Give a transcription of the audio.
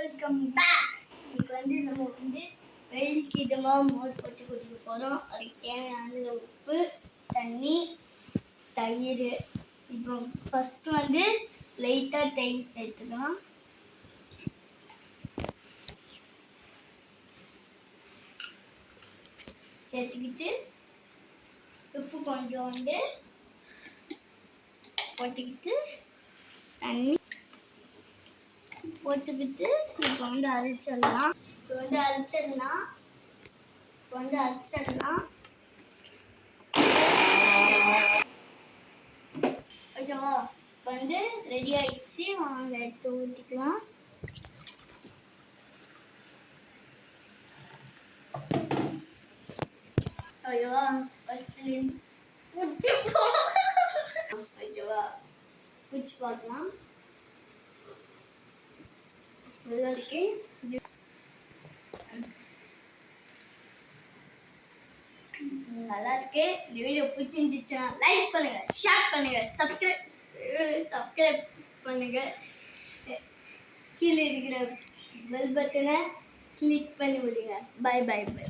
Welcome back. இன்னைக்கு நம்ம வெயிலுக்கு இதமாக மோர் போட்டு குடிக்க போகிறோம். அதுக்கு தேவையானது உப்பு, தண்ணி, தயிர். இப்போ ஃபஸ்ட்டு லைட்டாக தயிர் சேர்த்துக்கலாம். சேர்த்துக்கிட்டு உப்பு கொஞ்சோண்டு போட்டுக்கிட்டு தண்ணி போட்டுக்கிட்டு இப்போ அரைச்சிடலாம். ஓகேவா? ரெடி ஆயிடுச்சு. வாங்க எடுத்து ஊற்றிக்கலாம். ஓகேவா? ஓகேவா? குச்சி பார்க்கலாம். நல்லா இருக்கு. இந்த வீடியோ பிடிச்சிருந்துச்சுன்னா லைக் பண்ணுங்க, ஷேர் பண்ணுங்க, சப்ஸ்கிரைப் பண்ணுங்க. கீழே இருக்கிற பெல் பட்டனை கிளிக் பண்ணி விடுங்க. Bye bye by.